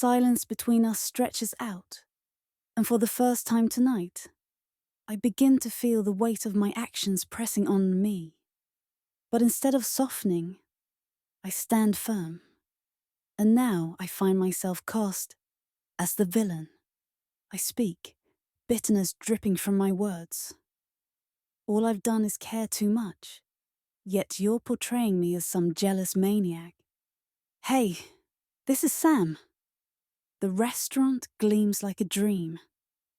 silence between us stretches out, and for the first time tonight, I begin to feel the weight of my actions pressing on me. But instead of softening, I stand firm. And now I find myself cast as the villain. I speak, bitterness dripping from my words. All I've done is care too much, yet you're portraying me as some jealous maniac. Hey, this is Sam. The restaurant gleams like a dream.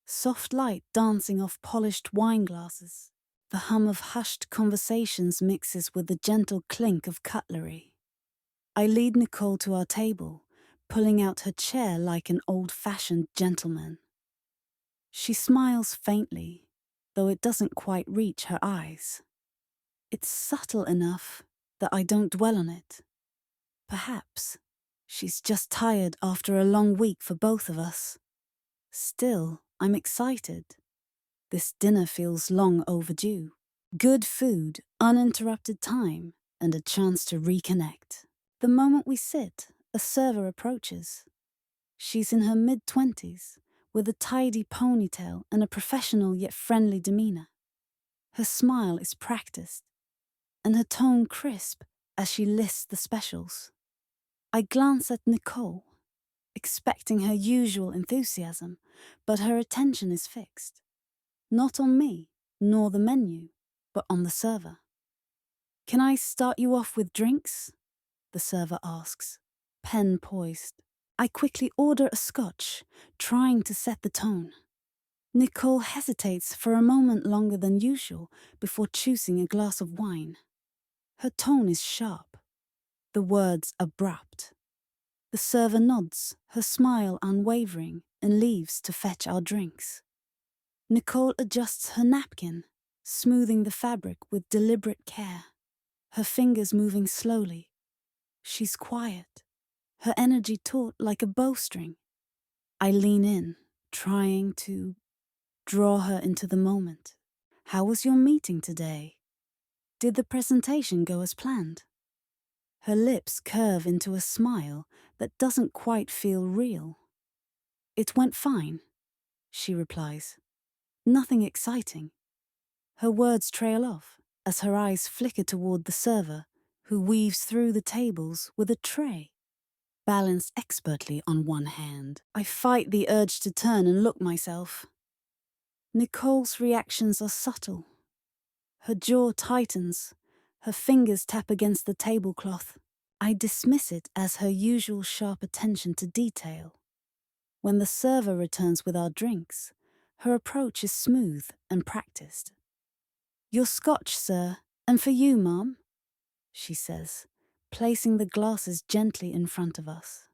Soft light dancing off polished wine glasses. The hum of hushed conversations mixes with the gentle clink of cutlery. I lead Nicole to our table, pulling out her chair like an old-fashioned gentleman. She smiles faintly, though it doesn't quite reach her eyes. It's subtle enough that I don't dwell on it. Perhaps she's just tired after a long week for both of us. Still, I'm excited. This dinner feels long overdue. Good food, uninterrupted time, and a chance to reconnect. The moment we sit, a server approaches. She's in her mid-20s, with a tidy ponytail and a professional yet friendly demeanor. Her smile is practiced, and her tone crisp as she lists the specials. I glance at Nicole, expecting her usual enthusiasm, but her attention is fixed. Not on me, nor the menu, but on the server. "Can I start you off with drinks?" the server asks, pen poised. I quickly order a scotch, trying to set the tone. Nicole hesitates for a moment longer than usual before choosing a glass of wine. Her tone is sharp, the words abrupt. The server nods, her smile unwavering, and leaves to fetch our drinks. Nicole adjusts her napkin, smoothing the fabric with deliberate care, her fingers moving slowly. She's quiet, her energy taut like a bowstring. I lean in, trying to draw her into the moment. "How was your meeting today? Did the presentation go as planned?" Her lips curve into a smile that doesn't quite feel real. "It went fine," she replies. "Nothing exciting." Her words trail off as her eyes flicker toward the server, who weaves through the tables with a tray, balanced expertly on one hand. I fight the urge to turn and look myself. Nicole's reactions are subtle. Her jaw tightens, her fingers tap against the tablecloth. I dismiss it as her usual sharp attention to detail. When the server returns with our drinks, her approach is smooth and practiced. "Your scotch, sir, and for you, ma'am," she says, placing the glasses gently in front of us.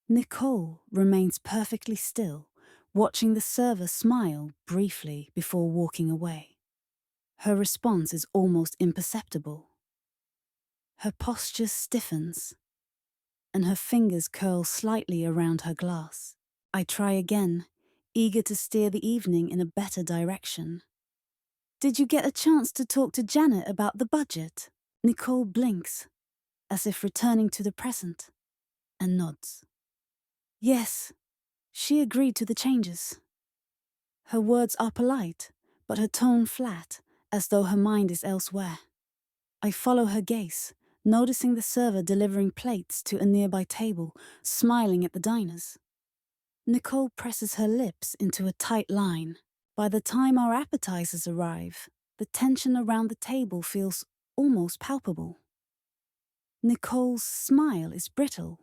Nicole remains perfectly still, watching the server smile briefly before walking away. Her response is almost imperceptible. Her posture stiffens, and her fingers curl slightly around her glass. I try again, eager to steer the evening in a better direction. "Did you get a chance to talk to Janet about the budget?" Nicole blinks, as if returning to the present, and nods. "Yes, she agreed to the changes." Her words are polite, but her tone flat, as though her mind is elsewhere. I follow her gaze, noticing the server delivering plates to a nearby table, smiling at the diners. Nicole presses her lips into a tight line. By the time our appetizers arrive, the tension around the table feels almost palpable. Nicole's smile is brittle,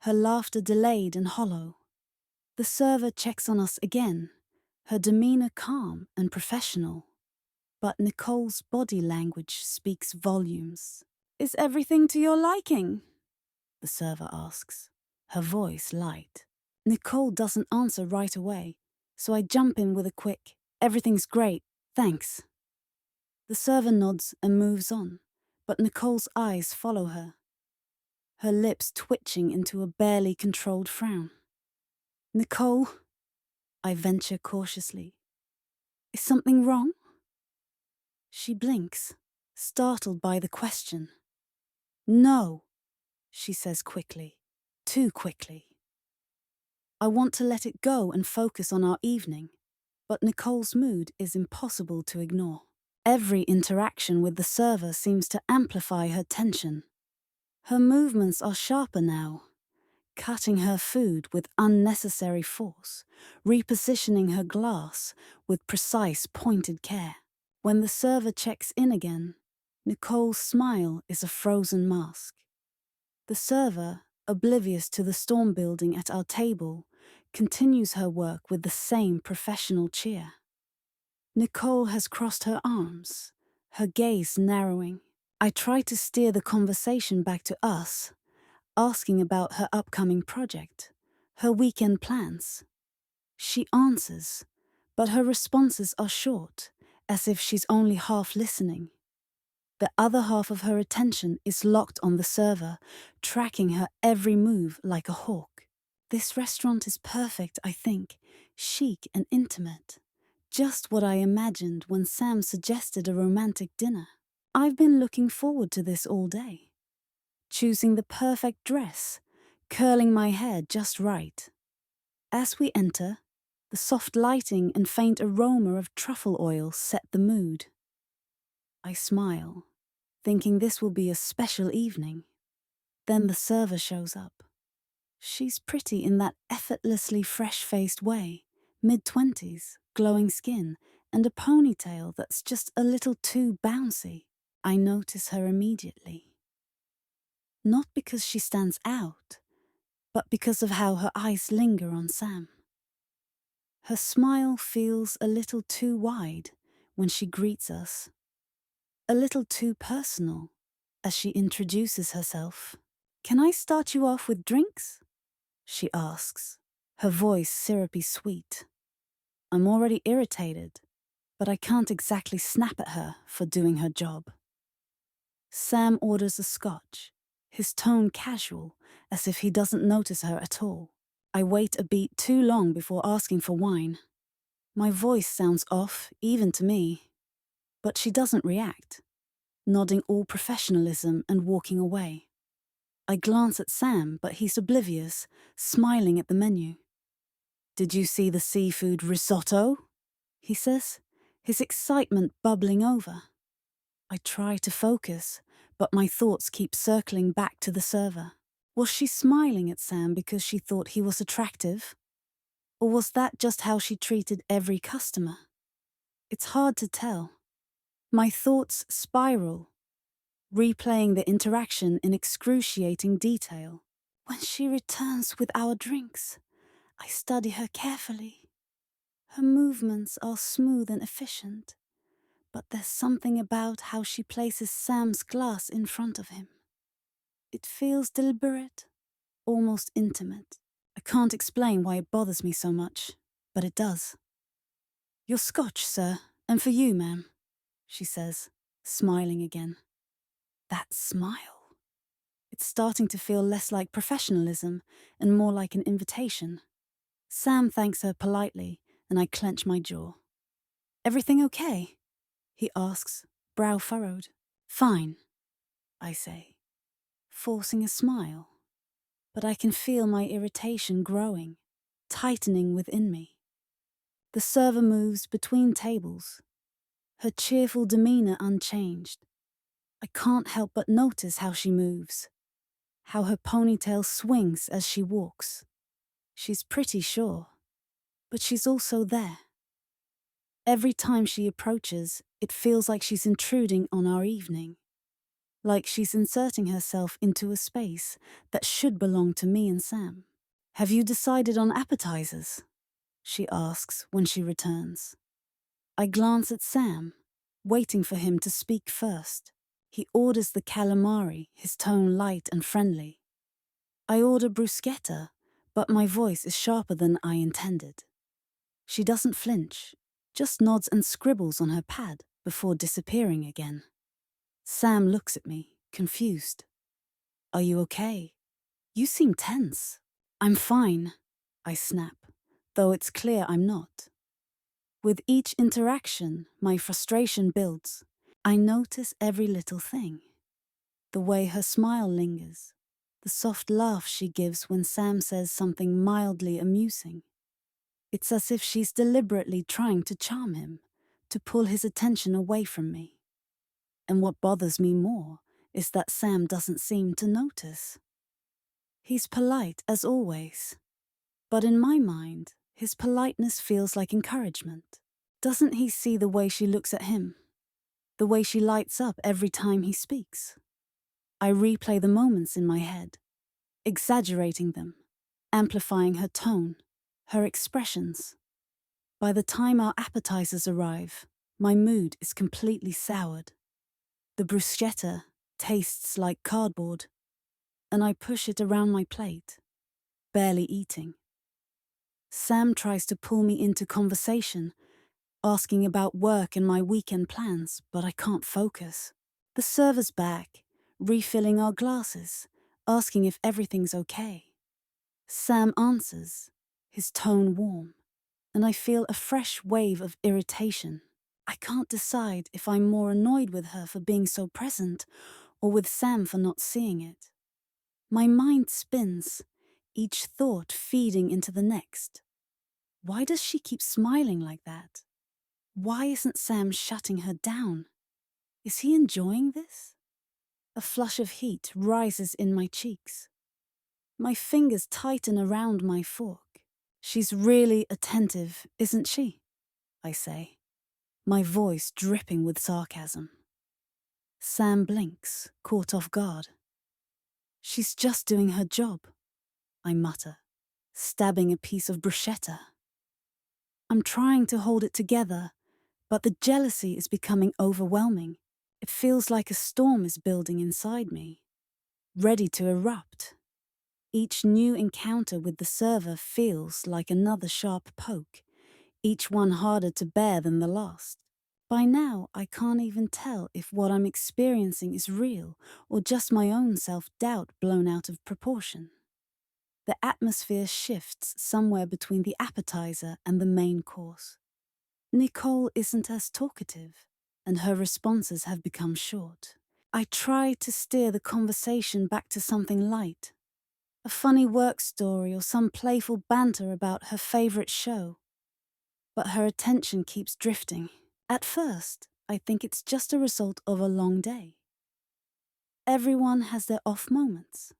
her laughter delayed and hollow. The server checks on us again, her demeanor calm and professional. But Nicole's body language speaks volumes. "Is everything to your liking?" the server asks, her voice light. Nicole doesn't answer right away, so I jump in with a quick, "Everything's great, thanks." The server nods and moves on, but Nicole's eyes follow her, her lips twitching into a barely controlled frown. "Nicole," I venture cautiously, "is something wrong?" She blinks, startled by the question. "No," she says quickly, too quickly. I want to let it go and focus on our evening, but Nicole's mood is impossible to ignore. Every interaction with the server seems to amplify her tension. Her movements are sharper now, cutting her food with unnecessary force, repositioning her glass with precise, pointed care. When the server checks in again, Nicole's smile is a frozen mask. The server, oblivious to the storm building at our table, continues her work with the same professional cheer. Nicole has crossed her arms, her gaze narrowing. I try to steer the conversation back to us, asking about her upcoming project, her weekend plans. She answers, but her responses are short, as if she's only half listening. The other half of her attention is locked on the server, tracking her every move like a hawk. This restaurant is perfect, I think, chic and intimate. Just what I imagined when Sam suggested a romantic dinner. I've been looking forward to this all day. Choosing the perfect dress, curling my hair just right. As we enter, the soft lighting and faint aroma of truffle oil set the mood. I smile, thinking this will be a special evening. Then the server shows up. She's pretty in that effortlessly fresh-faced way, mid-20s, glowing skin, and a ponytail that's just a little too bouncy. I notice her immediately. Not because she stands out, but because of how her eyes linger on Sam. Her smile feels a little too wide when she greets us, a little too personal as she introduces herself. "Can I start you off with drinks?" she asks, her voice syrupy sweet. I'm already irritated, but I can't exactly snap at her for doing her job. Sam orders a scotch, his tone casual, as if he doesn't notice her at all. I wait a beat too long before asking for wine. My voice sounds off, even to me. But she doesn't react, nodding all professionalism and walking away. I glance at Sam, but he's oblivious, smiling at the menu. "Did you see the seafood risotto?" he says, his excitement bubbling over. I try to focus, but my thoughts keep circling back to the server. Was she smiling at Sam because she thought he was attractive? Or was that just how she treated every customer? It's hard to tell. My thoughts spiral, replaying the interaction in excruciating detail. When she returns with our drinks, I study her carefully. Her movements are smooth and efficient, but there's something about how she places Sam's glass in front of him. It feels deliberate, almost intimate. I can't explain why it bothers me so much, but it does. "Your scotch, sir, and for you, ma'am," she says, smiling again. That smile. It's starting to feel less like professionalism and more like an invitation. Sam thanks her politely, and I clench my jaw. "Everything okay?" he asks, brow furrowed. "Fine," I say, forcing a smile. But I can feel my irritation growing, tightening within me. The server moves between tables, her cheerful demeanor unchanged. I can't help but notice how she moves, how her ponytail swings as she walks. She's pretty, sure, but she's also there. Every time she approaches, it feels like she's intruding on our evening, like she's inserting herself into a space that should belong to me and Sam. "Have you decided on appetizers?" she asks when she returns. I glance at Sam, waiting for him to speak first. He orders the calamari, his tone light and friendly. I order bruschetta, but my voice is sharper than I intended. She doesn't flinch, just nods and scribbles on her pad before disappearing again. Sam looks at me, confused. "Are you okay? You seem tense." "I'm fine," I snap, though it's clear I'm not. With each interaction, my frustration builds. I notice every little thing. The way her smile lingers, the soft laugh she gives when Sam says something mildly amusing. It's as if she's deliberately trying to charm him, to pull his attention away from me. And what bothers me more is that Sam doesn't seem to notice. He's polite as always, but in my mind, his politeness feels like encouragement. Doesn't he see the way she looks at him? The way she lights up every time he speaks? I replay the moments in my head, exaggerating them, amplifying her tone, her expressions. By the time our appetizers arrive, my mood is completely soured. The bruschetta tastes like cardboard, and I push it around my plate, barely eating. Sam tries to pull me into conversation, asking about work and my weekend plans, but I can't focus. The server's back, refilling our glasses, asking if everything's okay. Sam answers, his tone warm, and I feel a fresh wave of irritation. I can't decide if I'm more annoyed with her for being so present or with Sam for not seeing it. My mind spins, each thought feeding into the next. Why does she keep smiling like that? Why isn't Sam shutting her down? Is he enjoying this? A flush of heat rises in my cheeks. My fingers tighten around my fork. She's really attentive, isn't she? I say, my voice dripping with sarcasm. Sam blinks, caught off guard. She's just doing her job, I mutter, stabbing a piece of bruschetta. I'm trying to hold it together, but the jealousy is becoming overwhelming. It feels like a storm is building inside me, ready to erupt. Each new encounter with the server feels like another sharp poke, each one harder to bear than the last. By now, I can't even tell if what I'm experiencing is real or just my own self-doubt blown out of proportion. The atmosphere shifts somewhere between the appetizer and the main course. Nicole isn't as talkative, and her responses have become short. I try to steer the conversation back to something light, a funny work story or some playful banter about her favorite show. But her attention keeps drifting. At first, I think it's just a result of a long day. Everyone has their off moments.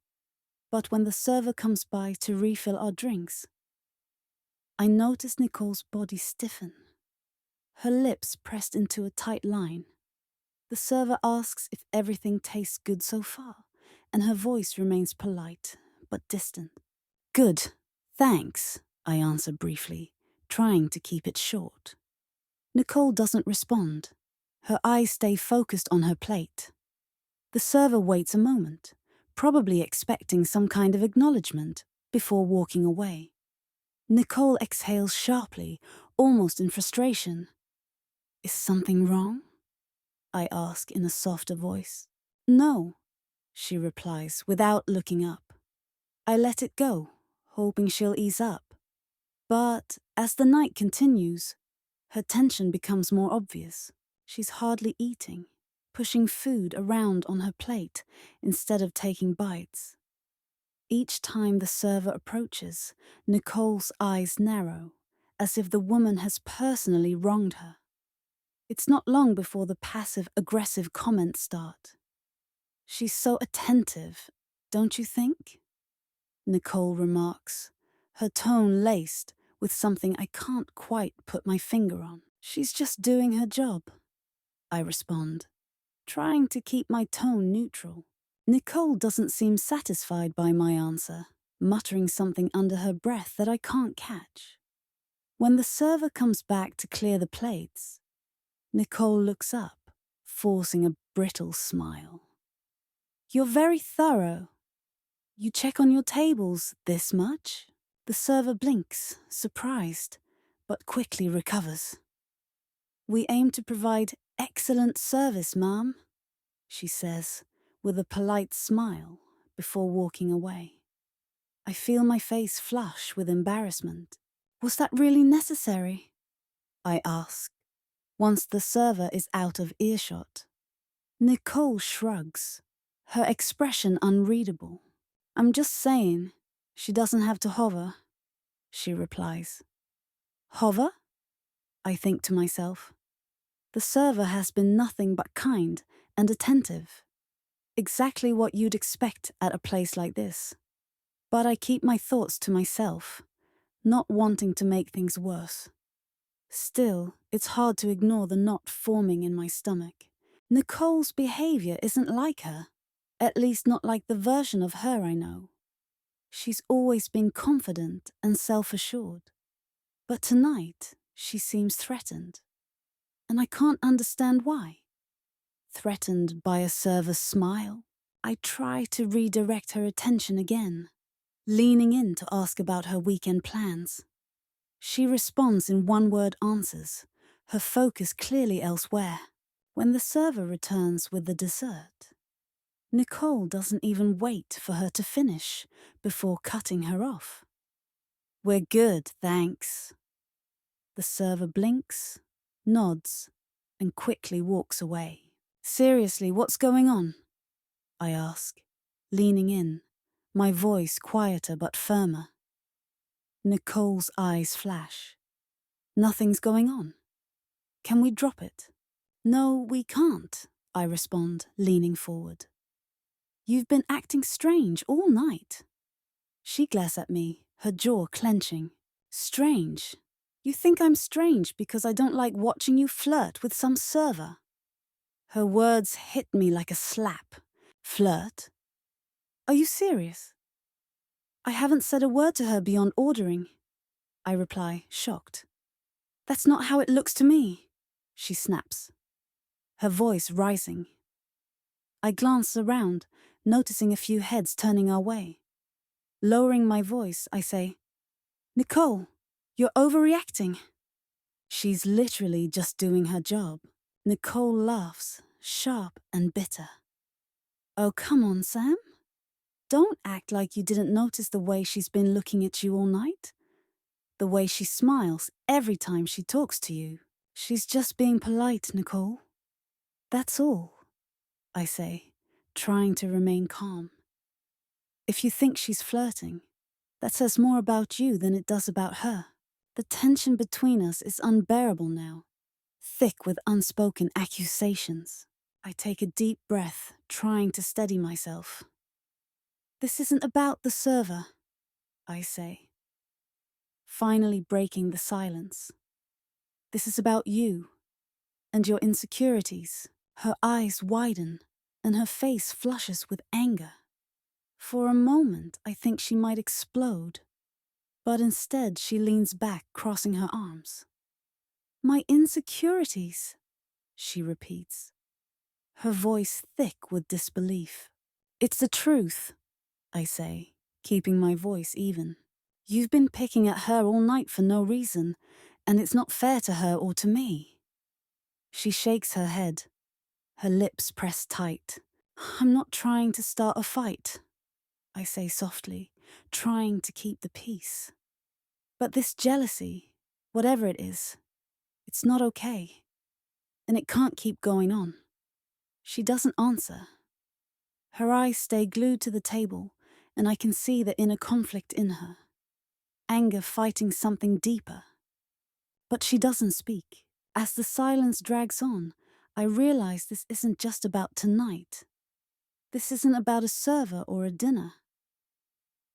But when the server comes by to refill our drinks, I notice Nicole's body stiffen, her lips pressed into a tight line. The server asks if everything tastes good so far, and her voice remains polite, but distant. Good, thanks, I answer briefly, trying to keep it short. Nicole doesn't respond. Her eyes stay focused on her plate. The server waits a moment, probably expecting some kind of acknowledgement, before walking away. Nicole exhales sharply, almost in frustration. Is something wrong? I ask in a softer voice. No, she replies without looking up. I let it go, hoping she'll ease up. But as the night continues, her tension becomes more obvious. She's hardly eating, pushing food around on her plate instead of taking bites. Each time the server approaches, Nicole's eyes narrow, as if the woman has personally wronged her. It's not long before the passive-aggressive comments start. She's so attentive, don't you think? Nicole remarks, her tone laced with something I can't quite put my finger on. She's just doing her job, I respond, trying to keep my tone neutral. Nicole doesn't seem satisfied by my answer, muttering something under her breath that I can't catch. When the server comes back to clear the plates, Nicole looks up, forcing a brittle smile. You're very thorough. You check on your tables this much? The server blinks, surprised, but quickly recovers. We aim to provide excellent service, ma'am, she says, with a polite smile, before walking away. I feel my face flush with embarrassment. Was that really necessary? I ask, once the server is out of earshot. Nicole shrugs, her expression unreadable. I'm just saying, she doesn't have to hover, she replies. Hover? I think to myself. The server has been nothing but kind and attentive. Exactly what you'd expect at a place like this. But I keep my thoughts to myself, not wanting to make things worse. Still, it's hard to ignore the knot forming in my stomach. Nicole's behavior isn't like her, at least not like the version of her I know. She's always been confident and self-assured. But tonight, she seems threatened. And I can't understand why. Threatened by a server's smile, I try to redirect her attention again, leaning in to ask about her weekend plans. She responds in one-word answers, her focus clearly elsewhere. When the server returns with the dessert, Nicole doesn't even wait for her to finish before cutting her off. We're good, thanks. The server blinks, nods, and quickly walks away. Seriously, what's going on? I ask, leaning in, my voice quieter but firmer. Nicole's eyes flash. Nothing's going on. Can we drop it? No, we can't, I respond, leaning forward. You've been acting strange all night. She glares at me, her jaw clenching. Strange? You think I'm strange because I don't like watching you flirt with some server? Her words hit me like a slap. Flirt? Are you serious? I haven't said a word to her beyond ordering, I reply, shocked. That's not how it looks to me, she snaps, her voice rising. I glance around, noticing a few heads turning our way. Lowering my voice, I say, Nicole, you're overreacting. She's literally just doing her job. Nicole laughs, sharp and bitter. Oh, come on, Sam. Don't act like you didn't notice the way she's been looking at you all night. The way she smiles every time she talks to you. She's just being polite, Nicole. That's all, I say, trying to remain calm. If you think she's flirting, that says more about you than it does about her. The tension between us is unbearable now, thick with unspoken accusations. I take a deep breath, trying to steady myself. This isn't about the server, I say, finally breaking the silence. This is about you and your insecurities. Her eyes widen and her face flushes with anger. For a moment, I think she might explode, but instead she leans back, crossing her arms. My insecurities, she repeats, her voice thick with disbelief. It's the truth, I say, keeping my voice even. You've been picking at her all night for no reason, and it's not fair to her or to me. She shakes her head, her lips pressed tight. I'm not trying to start a fight, I say softly, trying to keep the peace. But this jealousy, whatever it is, it's not okay, and it can't keep going on. She doesn't answer. Her eyes stay glued to the table, and I can see the inner conflict in her. Anger fighting something deeper. But she doesn't speak. As the silence drags on, I realize this isn't just about tonight. This isn't about a server or a dinner.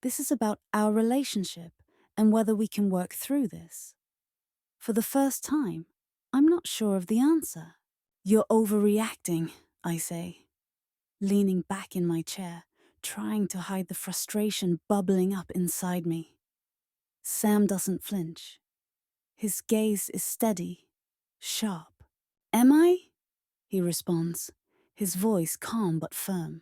This is about our relationship and whether we can work through this. For the first time, I'm not sure of the answer. You're overreacting, I say, leaning back in my chair, trying to hide the frustration bubbling up inside me. Sam doesn't flinch. His gaze is steady, sharp. Am I? He responds, his voice calm but firm.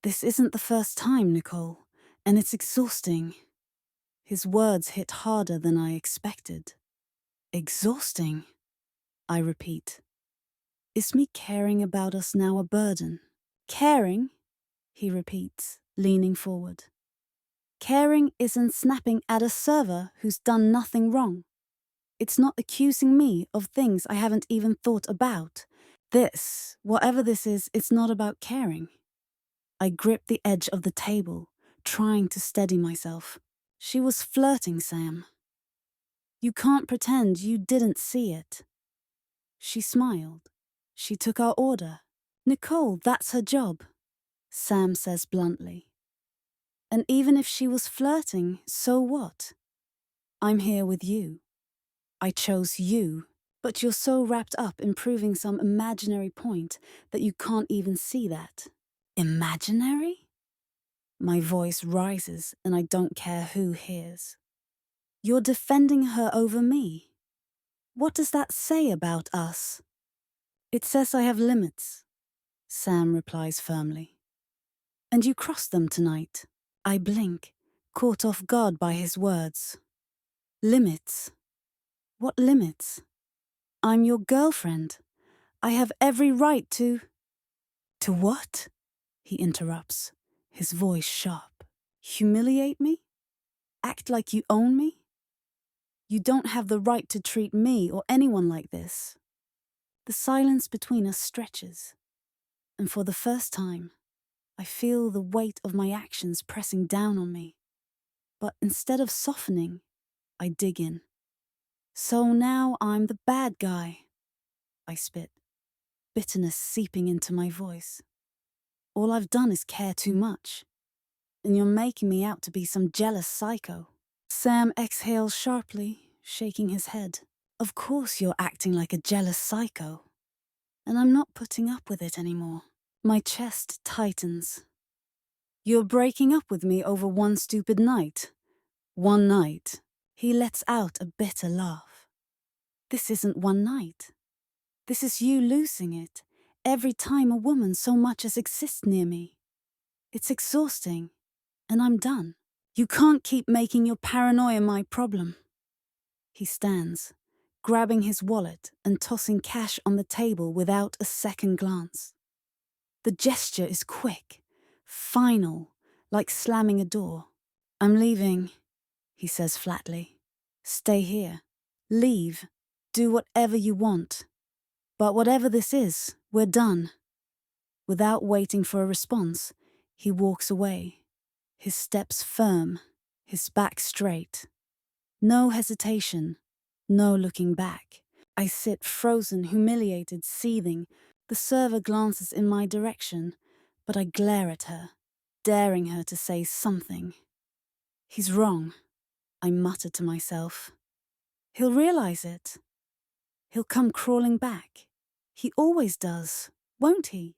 This isn't the first time, Nicole, and it's exhausting. His words hit harder than I expected. Exhausting, I repeat. Is me caring about us now a burden? Caring, he repeats, leaning forward. Caring isn't snapping at a server who's done nothing wrong. It's not accusing me of things I haven't even thought about. This, whatever this is, it's not about caring. I grip the edge of the table, trying to steady myself. She was flirting, Sam. You can't pretend you didn't see it. She smiled. She took our order. Nicole, that's her job, Sam says bluntly. And even if she was flirting, so what? I'm here with you. I chose you, but you're so wrapped up in proving some imaginary point that you can't even see that. Imaginary? My voice rises and I don't care who hears. You're defending her over me. What does that say about us? It says I have limits, Sam replies firmly. And you crossed them tonight. I blink, caught off guard by his words. Limits? What limits? I'm your girlfriend. I have every right to... To what? He interrupts, his voice sharp. Humiliate me? Act like you own me? You don't have the right to treat me or anyone like this. The silence between us stretches, and for the first time, I feel the weight of my actions pressing down on me. But instead of softening, I dig in. So now I'm the bad guy, I spit, bitterness seeping into my voice. All I've done is care too much, and you're making me out to be some jealous psycho. Sam exhales sharply, shaking his head. Of course you're acting like a jealous psycho, and I'm not putting up with it anymore. My chest tightens. You're breaking up with me over one stupid night. One night. He lets out a bitter laugh. This isn't one night. This is you losing it every time a woman so much as exists near me. It's exhausting, and I'm done. You can't keep making your paranoia my problem. He stands, grabbing his wallet and tossing cash on the table without a second glance. The gesture is quick, final, like slamming a door. I'm leaving, he says flatly. Stay here. Leave. Do whatever you want. But whatever this is, we're done. Without waiting for a response, he walks away, his steps firm, his back straight. No hesitation, no looking back. I sit frozen, humiliated, seething. The server glances in my direction, but I glare at her, daring her to say something. He's wrong, I mutter to myself. He'll realize it. He'll come crawling back. He always does, won't he?